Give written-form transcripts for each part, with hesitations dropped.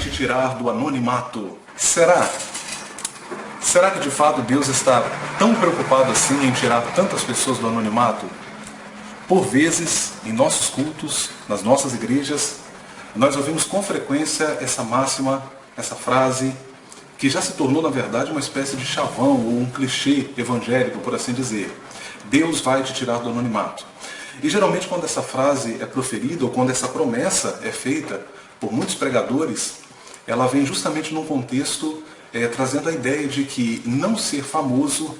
te tirar do anonimato. Será? Será que de fato Deus está tão preocupado assim em tirar tantas pessoas do anonimato? Por vezes, em nossos cultos, nas nossas igrejas, nós ouvimos com frequência essa máxima, essa frase, que já se tornou, na verdade, uma espécie de chavão ou um clichê evangélico, por assim dizer. Deus vai te tirar do anonimato. E geralmente quando essa frase é proferida, ou quando essa promessa é feita por muitos pregadores, ela vem justamente num contexto trazendo a ideia de que não ser famoso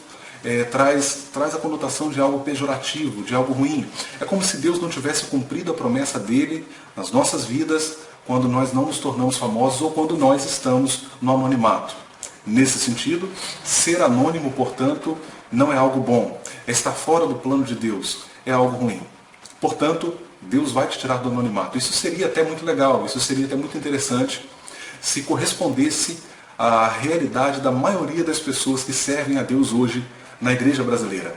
traz a conotação de algo pejorativo, de algo ruim. É como se Deus não tivesse cumprido a promessa dele nas nossas vidas quando nós não nos tornamos famosos ou quando nós estamos no anonimato. Nesse sentido, ser anônimo, portanto, não é algo bom. Estar fora do plano de Deus é algo ruim. Portanto, Deus vai te tirar do anonimato. Isso seria até muito legal, isso seria até muito interessante se correspondesse à realidade da maioria das pessoas que servem a Deus hoje na igreja brasileira.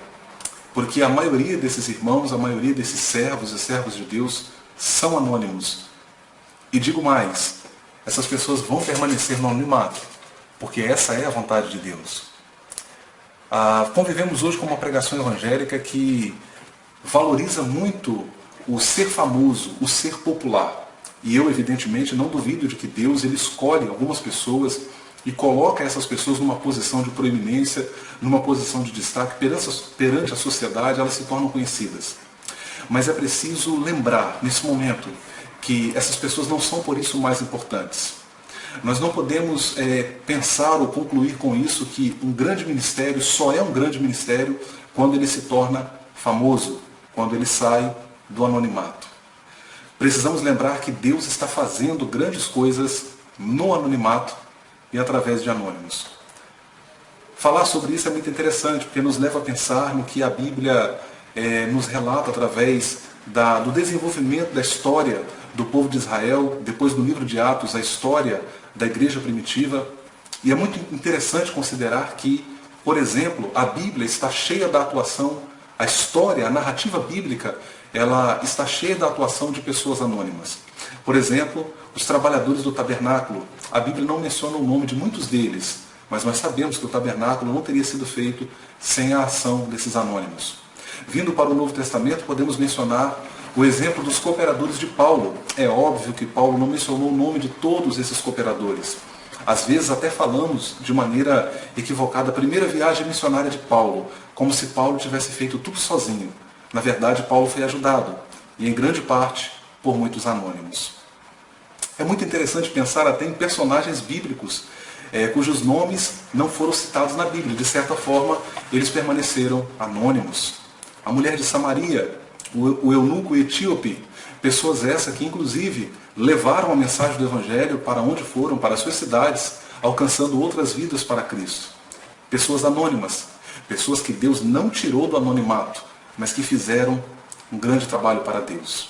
Porque a maioria desses irmãos, a maioria desses servos e servas de Deus são anônimos. E digo mais, essas pessoas vão permanecer no anonimato, porque essa é a vontade de Deus. Convivemos hoje com uma pregação evangélica que valoriza muito o ser famoso, o ser popular. E eu, evidentemente, não duvido de que Deus ele escolhe algumas pessoas e coloca essas pessoas numa posição de proeminência, numa posição de destaque perante a sociedade, elas se tornam conhecidas. Mas é preciso lembrar, nesse momento, que essas pessoas não são por isso mais importantes. Nós não podemos pensar ou concluir com isso que um grande ministério só é um grande ministério quando ele se torna famoso, quando ele sai do anonimato. Precisamos lembrar que Deus está fazendo grandes coisas no anonimato e através de anônimos. Falar sobre isso é muito interessante, porque nos leva a pensar no que a Bíblia nos relata através do desenvolvimento da história do povo de Israel, depois do livro de Atos, a história da igreja primitiva. E é muito interessante considerar que, por exemplo, a Bíblia está cheia da atuação, a história, a narrativa bíblica, ela está cheia da atuação de pessoas anônimas. Por exemplo, os trabalhadores do tabernáculo. A Bíblia não menciona o nome de muitos deles, mas nós sabemos que o tabernáculo não teria sido feito sem a ação desses anônimos. Vindo para o Novo Testamento, podemos mencionar o exemplo dos cooperadores de Paulo. É óbvio que Paulo não mencionou o nome de todos esses cooperadores. Às vezes até falamos de maneira equivocada a primeira viagem missionária de Paulo, como se Paulo tivesse feito tudo sozinho. Na verdade, Paulo foi ajudado, e em grande parte, por muitos anônimos. É muito interessante pensar até em personagens bíblicos, cujos nomes não foram citados na Bíblia. De certa forma, eles permaneceram anônimos. A mulher de Samaria, o eunuco etíope, pessoas essas que inclusive levaram a mensagem do Evangelho para onde foram, para as suas cidades, alcançando outras vidas para Cristo. Pessoas anônimas, pessoas que Deus não tirou do anonimato, mas que fizeram um grande trabalho para Deus.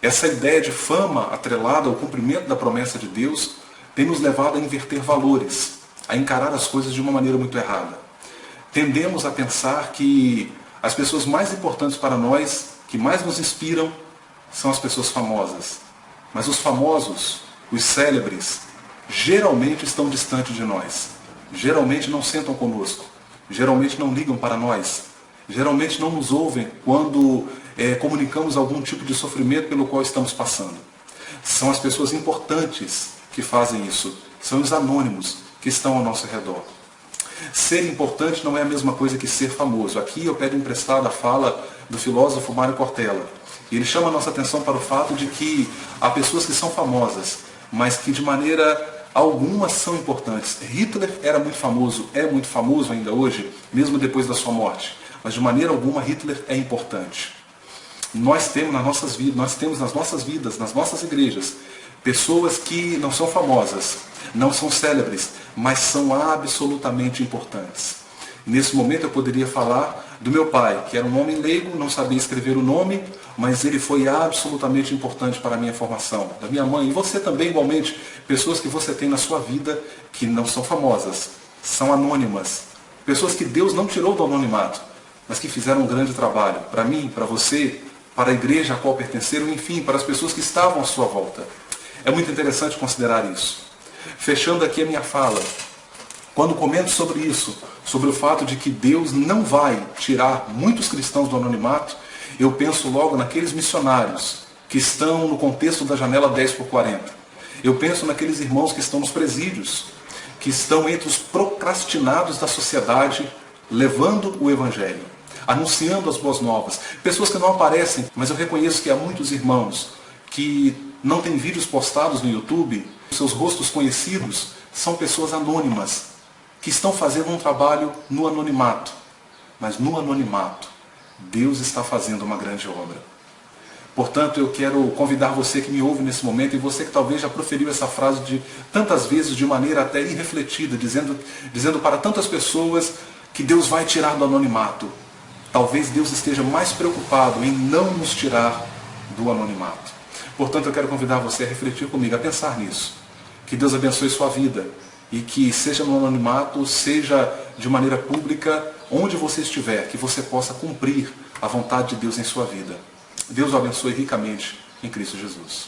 Essa ideia de fama atrelada ao cumprimento da promessa de Deus tem nos levado a inverter valores, a encarar as coisas de uma maneira muito errada. Tendemos a pensar que as pessoas mais importantes para nós, que mais nos inspiram, são as pessoas famosas. Mas os famosos, os célebres, geralmente estão distantes de nós. Geralmente não sentam conosco. Geralmente não ligam para nós. Geralmente não nos ouvem quando comunicamos algum tipo de sofrimento pelo qual estamos passando. São as pessoas importantes que fazem isso. São os anônimos que estão ao nosso redor. Ser importante não é a mesma coisa que ser famoso. Aqui eu pego emprestada a fala do filósofo Mário Cortella. E ele chama a nossa atenção para o fato de que há pessoas que são famosas, mas que de maneira alguma são importantes. Hitler era muito famoso, é muito famoso ainda hoje, mesmo depois da sua morte. Mas de maneira alguma Hitler é importante. Nós temos nas nossas vidas, nas nossas igrejas, pessoas que não são famosas, não são célebres, mas são absolutamente importantes. Nesse momento eu poderia falar do meu pai, que era um homem leigo, não sabia escrever o nome, mas ele foi absolutamente importante para a minha formação. Da minha mãe, e você também igualmente, pessoas que você tem na sua vida que não são famosas, são anônimas. Pessoas que Deus não tirou do anonimato, mas que fizeram um grande trabalho. Para mim, para você, para a igreja a qual pertenceram, enfim, para as pessoas que estavam à sua volta. É muito interessante considerar isso. Fechando aqui a minha fala, quando comento sobre isso, sobre o fato de que Deus não vai tirar muitos cristãos do anonimato, eu penso logo naqueles missionários que estão no contexto da janela 10x40. Eu penso naqueles irmãos que estão nos presídios, que estão entre os procrastinados da sociedade, levando o Evangelho, anunciando as boas novas. Pessoas que não aparecem, mas eu reconheço que há muitos irmãos que não têm vídeos postados no YouTube, seus rostos conhecidos são pessoas anônimas, que estão fazendo um trabalho no anonimato. Mas no anonimato, Deus está fazendo uma grande obra. Portanto, eu quero convidar você que me ouve nesse momento, e você que talvez já proferiu essa frase tantas vezes de maneira até irrefletida, dizendo para tantas pessoas que Deus vai tirar do anonimato. Talvez Deus esteja mais preocupado em não nos tirar do anonimato. Portanto, eu quero convidar você a refletir comigo, a pensar nisso. Que Deus abençoe sua vida e que seja no anonimato, seja de maneira pública, onde você estiver, que você possa cumprir a vontade de Deus em sua vida. Deus o abençoe ricamente em Cristo Jesus.